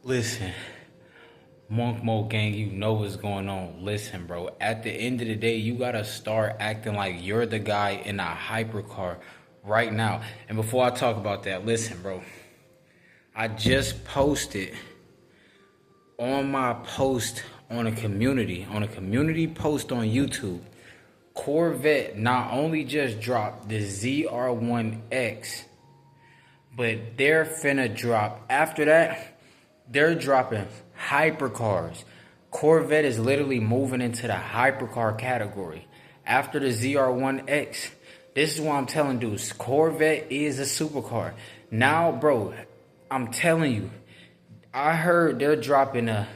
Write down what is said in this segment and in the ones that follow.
Listen, Monk Mo gang, you know what's going on. Listen, bro, at the end of the day, you gotta start acting like you're the guy in a hypercar right now. And before I talk about that, listen, bro, I just posted on my post on a community post on YouTube. Corvette not only just dropped the ZR1X, but they're finna drop, after that, they're dropping hypercars. Corvette is literally moving into the hypercar category. After the ZR1X, this is what I'm telling dudes. Corvette is a supercar. Now, bro, I'm telling you, I heard they're dropping a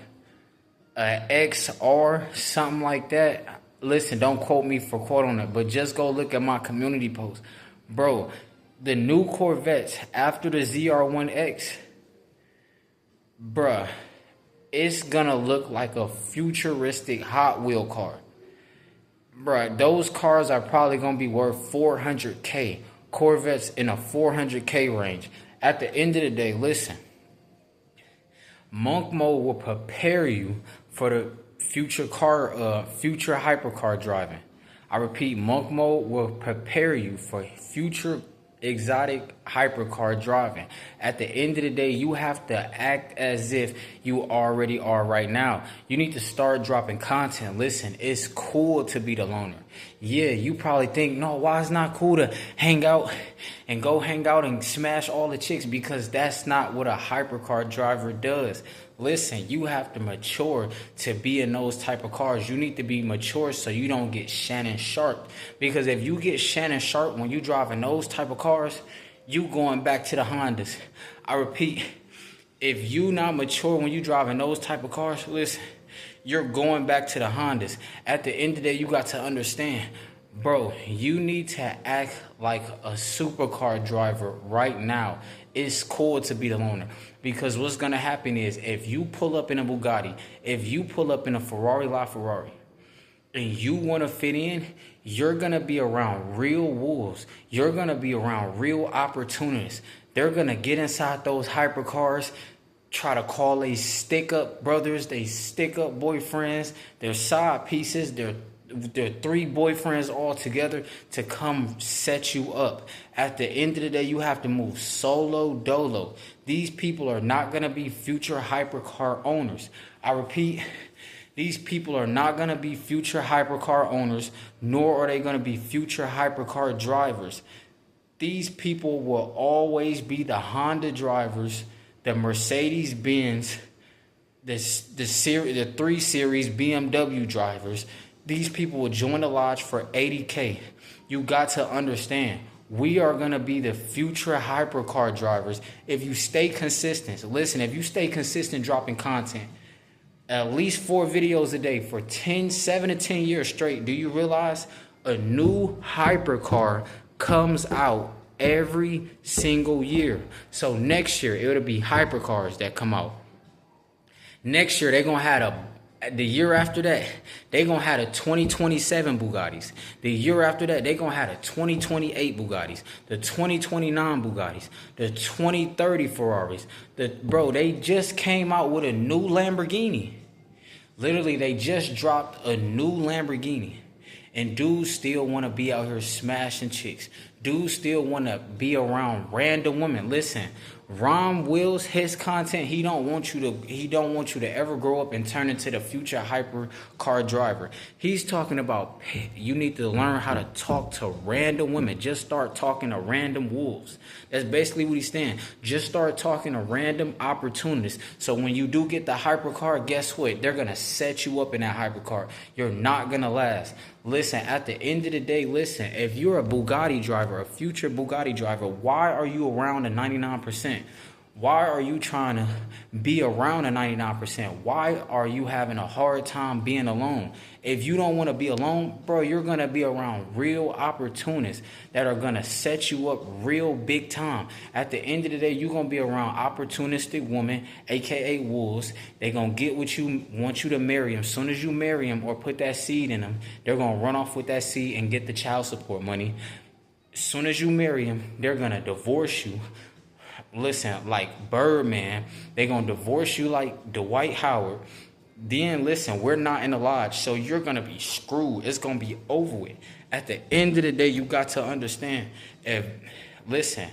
XR, something like that. Listen, don't quote me for quote on it, but just go look at my community post. Bro, the new Corvettes after the ZR1X, bruh, it's gonna look like a futuristic Hot Wheel car. Bruh, those cars are probably gonna be worth 400K. Corvettes in a 400K range. At the end of the day, listen, Monk Mode will prepare you for the future hypercar driving. I repeat, Monk Mode will prepare you for future exotic hypercar driving. At the end of the day, you have to act as if you already are right now. You need to start dropping content. Listen, it's cool to be the loner. Yeah, you probably think, no, why it's not cool to hang out and smash all the chicks? Because that's not what a hypercar driver does. Listen, you have to mature to be in those type of cars. You need to be mature so you don't get Shannon Sharp. Because if you get Shannon Sharp when you driving those type of cars, you going back to the Hondas. I repeat, if you not mature when you driving those type of cars, listen, you're going back to the Hondas. At the end of the day, you got to understand, bro, you need to act like a supercar driver right now. It's cool to be the loner. Because what's going to happen is if you pull up in a Bugatti, if you pull up in a Ferrari LaFerrari, and you want to fit in, you're going to be around real wolves. You're going to be around real opportunists. They're going to get inside those hypercars, try to call they stick-up brothers, they stick-up boyfriends, their side pieces, their three boyfriends all together to come set you up. At the end of the day, you have to move solo dolo. These people are not going to be future hypercar owners. I repeat, these people are not going to be future hypercar owners, nor are they going to be future hypercar drivers. These people will always be the Honda drivers, the Mercedes-Benz, the 3 Series BMW drivers. These people will join the lodge for 80K. You got to understand, we are going to be the future hypercar drivers if you stay consistent. Listen, if you stay consistent dropping content, at least 4 videos a day for 7 to 10 years straight, do you realize a new hypercar comes out every single year? So next year, it'll be hypercars that come out. Next year, they're going to have the year after that, they're going to have the 2027 Bugattis. The year after that, they're going to have the 2028 Bugattis, the 2029 Bugattis, the 2030 Ferraris. Bro, they just came out with a new Lamborghini. Literally, they just dropped a new Lamborghini. And dudes still want to be out here smashing chicks. Dudes still want to be around random women. Listen, Ron Wills, his content, he don't want you to ever grow up and turn into the future hypercar driver. He's talking about you need to learn how to talk to random women. Just start talking to random wolves. That's basically what he's saying. Just start talking to random opportunists. So when you do get the hypercar, guess what? They're going to set you up in that hypercar. You're not going to last. Listen, at the end of the day, listen, if you're a Bugatti driver, a future Bugatti driver, why are you around the 99%? Why are you trying to be around the 99%? Why are you having a hard time being alone? If you don't want to be alone, bro, you're going to be around real opportunists that are going to set you up real big time. At the end of the day, you're going to be around opportunistic women, a.k.a. wolves. They're going to get what you want you to marry them. As soon as you marry them or put that seed in them, they're going to run off with that seed and get the child support money. As soon as you marry them, they're going to divorce you. listen, like Birdman. They gonna divorce you like Dwight Howard. Then listen, we're not in the lodge, so you're gonna be screwed. It's gonna be over with. At the end of the day, you got to understand. If listen,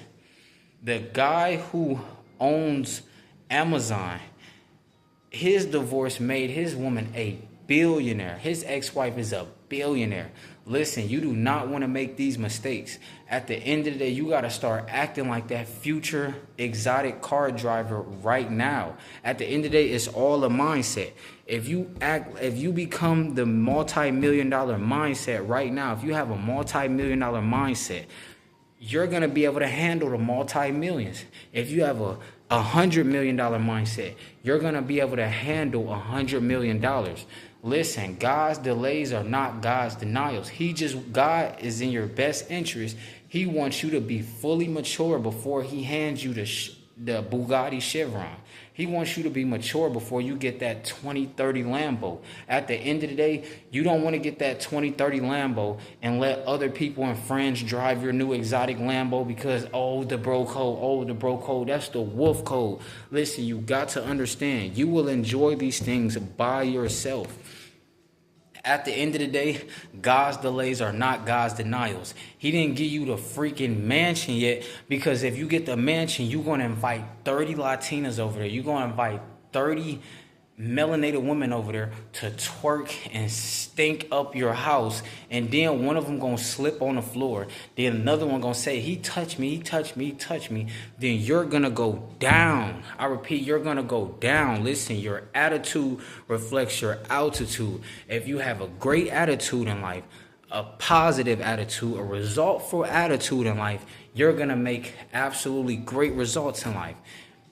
the guy who owns Amazon, his divorce made his woman a billionaire. His ex-wife is a billionaire. Listen, you do not want to make these mistakes. At the end of the day, you got to start acting like that future exotic car driver right now. At the end of the day, it's all a mindset. If you become the multi-million-dollar mindset right now, if you have a multi-million-dollar mindset, you're going to be able to handle the multi-millions. If you have a $100 million mindset, you're going to be able to handle $100 million. Listen, God's delays are not God's denials. God is in your best interest. He wants you to be fully mature before he hands you the Bugatti Chiron. He wants you to be mature before you get that 2030 Lambo. At the end of the day, you don't want to get that 2030 Lambo and let other people and friends drive your new exotic Lambo because, the bro code, that's the wolf code. Listen, you got to understand, you will enjoy these things by yourself. At the end of the day, God's delays are not God's denials. He didn't give you the freaking mansion yet, because if you get the mansion, you're going to invite 30 Latinas over there. You're going to invite 30 melanated women over there to twerk and stink up your house, and then one of them gonna slip on the floor, then another one gonna say, he touched me, then you're gonna go down. I repeat, you're gonna go down. Listen, your attitude reflects your altitude. If you have a great attitude in life, a positive attitude, a resultful attitude in life, you're gonna make absolutely great results in life.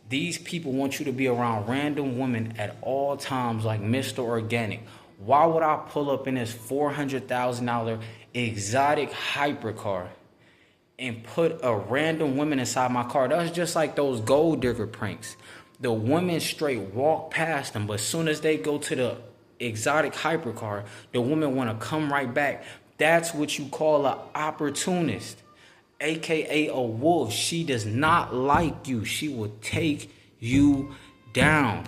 These people want you to be around random women at all times like Mr. Organic. Why would I pull up in this $400,000 exotic hypercar and put a random woman inside my car? That's just like those gold digger pranks. The women straight walk past them, but as soon as they go to the exotic hypercar, the women want to come right back. That's what you call an opportunist, aka a wolf. She does not like you. She will take you down.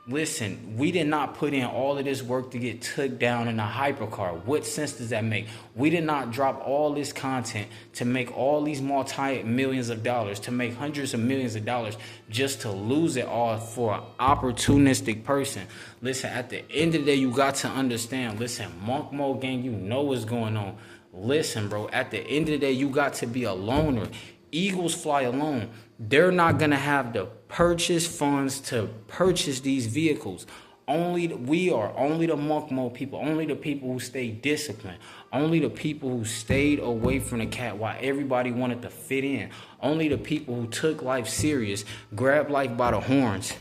Listen, we did not put in all of this work to get took down in a hypercar. What sense does that make? We did not drop all this content to make all these multi-millions of dollars, to make hundreds of millions of dollars, just to lose it all for an opportunistic person. Listen, at the end of the day, you got to understand. Listen, Monk Mode Gang, you know what's going on. Listen, bro, at the end of the day, you got to be a loner. Eagles fly alone. They're not going to have the purchase funds to purchase these vehicles. Only the Monk Mode people, only the people who stay disciplined, only the people who stayed away from the cat while everybody wanted to fit in, only the people who took life serious, grabbed life by the horns,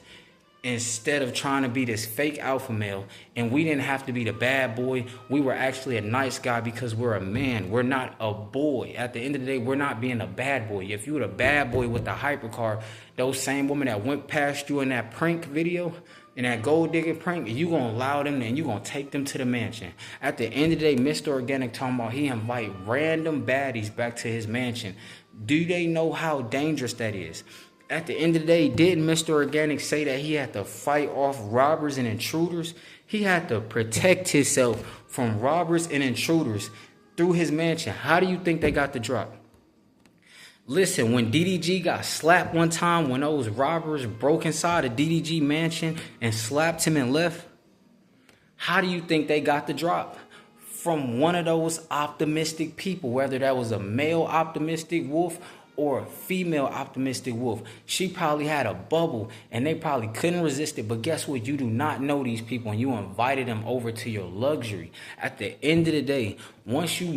instead of trying to be this fake alpha male. And we didn't have to be the bad boy. We were actually a nice guy because we're a man. We're not a boy. At the end of the day, we're not being a bad boy. If you were the bad boy with the hypercar, those same women that went past you in that prank video, in that gold digging prank, you gonna allow them and you gonna take them to the mansion. At the end of the day, Mr. Organic talking about he invite random baddies back to his mansion. Do they know how dangerous that is? At the end of the day, didn't Mr. Organic say that he had to fight off robbers and intruders? He had to protect himself from robbers and intruders through his mansion. How do you think they got the drop? Listen, when DDG got slapped one time, when those robbers broke inside a DDG mansion and slapped him and left, how do you think they got the drop? From one of those optimistic people, whether that was a male optimistic wolf or a female optimistic wolf. She probably had a bubble and they probably couldn't resist it. But guess what? You do not know these people and you invited them over to your luxury. At the end of the day, once you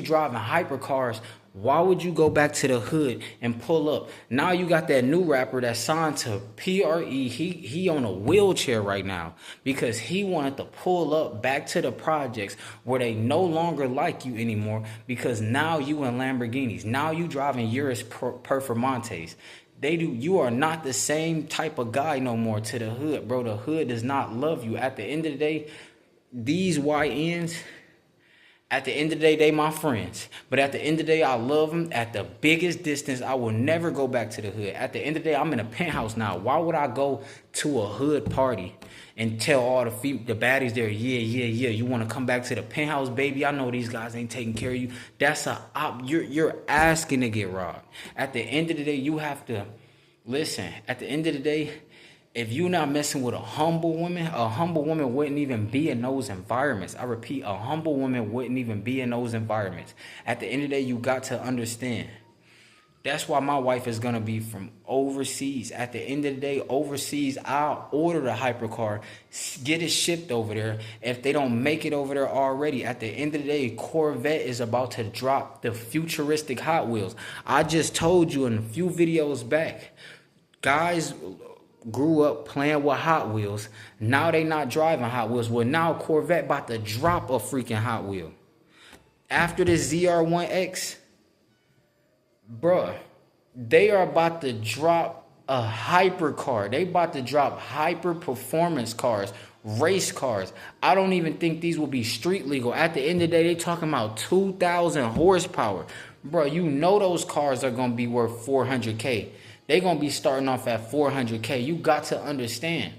driving hypercars, why would you go back to the hood and pull up? Now you got that new rapper that's signed to PRE. He on a wheelchair right now because he wanted to pull up back to the projects where they no longer like you anymore because now you in Lamborghinis. Now you driving Urus Performantes. You are not the same type of guy no more to the hood, bro. The hood does not love you. At the end of the day, these YNs, At the end of the day, they my friends. But at the end of the day, I love them at the biggest distance. I will never go back to the hood. At the end of the day, I'm in a penthouse now. Why would I go to a hood party and tell all the baddies there, yeah, you want to come back to the penthouse, baby? I know these guys ain't taking care of you. You're asking to get robbed. At the end of the day, you have to listen. At the end of the day, if you're not messing with a humble woman wouldn't even be in those environments. I repeat, a humble woman wouldn't even be in those environments. At the end of the day, you got to understand. That's why my wife is going to be from overseas. At the end of the day, overseas, I'll order the hypercar, get it shipped over there. If they don't make it over there already, at the end of the day, Corvette is about to drop the futuristic Hot Wheels. I just told you in a few videos back, guys grew up playing with Hot Wheels. Now they not driving Hot Wheels. Well, now Corvette about to drop a freaking Hot Wheel. After this ZR1X, bruh, they are about to drop a hypercar. They about to drop hyper performance cars, race cars. I don't even think these will be street legal. At the end of the day, they talking about 2,000 horsepower. Bro, you know those cars are going to be worth 400K. They're going to be starting off at 400K. You got to understand.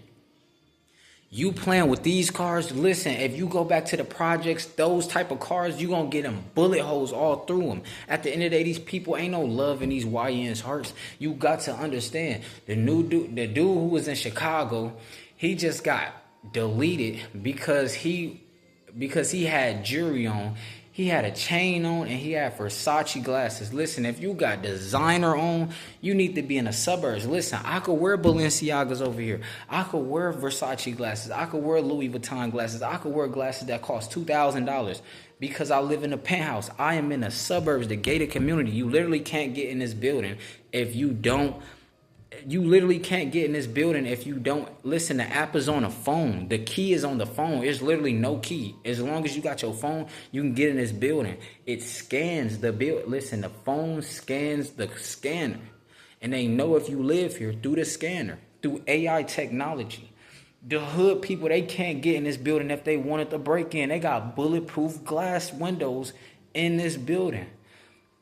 You playing with these cars, listen, if you go back to the projects, those type of cars, you going to get them bullet holes all through them. At the end of the day, these people ain't no love in these YN's hearts. You got to understand. The dude who was in Chicago, he just got deleted because he had jewelry on. He had a chain on and he had Versace glasses. Listen, if you got designer on, you need to be in the suburbs. Listen, I could wear Balenciagas over here. I could wear Versace glasses. I could wear Louis Vuitton glasses. I could wear glasses that cost $2,000 because I live in a penthouse. I am in the suburbs, the gated community. You literally can't get in this building if you don't. You literally can't get in this building if you don't. Listen, the app is on the phone. The key is on the phone. There's literally no key. As long as you got your phone, you can get in this building. It scans the bill. Listen, the phone scans the scanner. And they know if you live here through the scanner, through AI technology. The hood people, they can't get in this building if they wanted to break in. They got bulletproof glass windows in this building.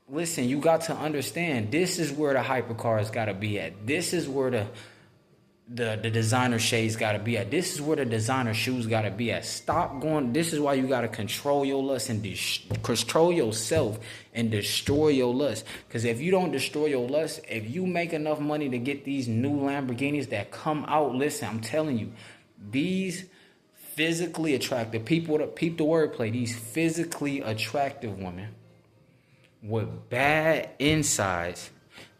Listen, you got to understand, this is where the hypercars got to be at. This is where the designer shades got to be at. This is where the designer shoes got to be at. Stop going. This is why you got to control your lust and control yourself and destroy your lust. Because if you don't destroy your lust, if you make enough money to get these new Lamborghinis that come out, listen, I'm telling you, these physically attractive people, peep the wordplay, these physically attractive women with bad insides,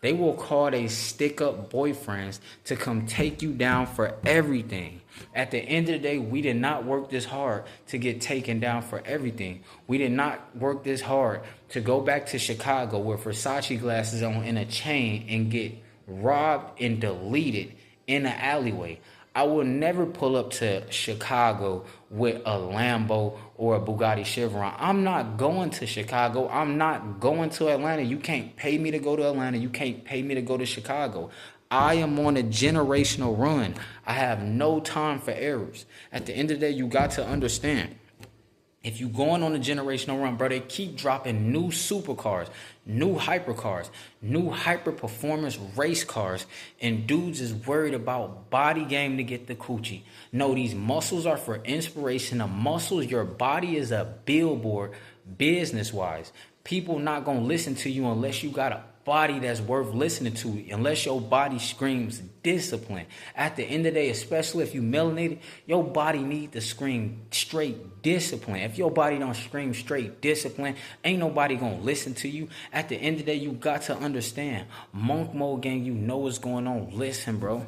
they will call they stick-up boyfriends to come take you down for everything. At the end of the day, we did not work this hard to get taken down for everything. We did not work this hard to go back to Chicago with Versace glasses on in a chain and get robbed and deleted in an alleyway. I will never pull up to Chicago with a Lambo or a Bugatti Chiron. I'm not going to Chicago. I'm not going to Atlanta. You can't pay me to go to Atlanta. You can't pay me to go to Chicago. I am on a generational run. I have no time for errors. At the end of the day, you got to understand. If you going on a generational run, bro, they keep dropping new supercars, new hypercars, new hyper performance race cars, and dudes is worried about body game to get the coochie. No, these muscles are for inspiration. The muscles, your body is a billboard business wise. People not gonna listen to you unless you got a body that's worth listening to, unless your body screams discipline. At the end of the day, especially if you melanated, your body need to scream straight discipline. If your body don't scream straight discipline, ain't nobody gonna listen to you. At the end of the day, you got to understand, Monk Mode gang, you know what's going on. Listen, bro.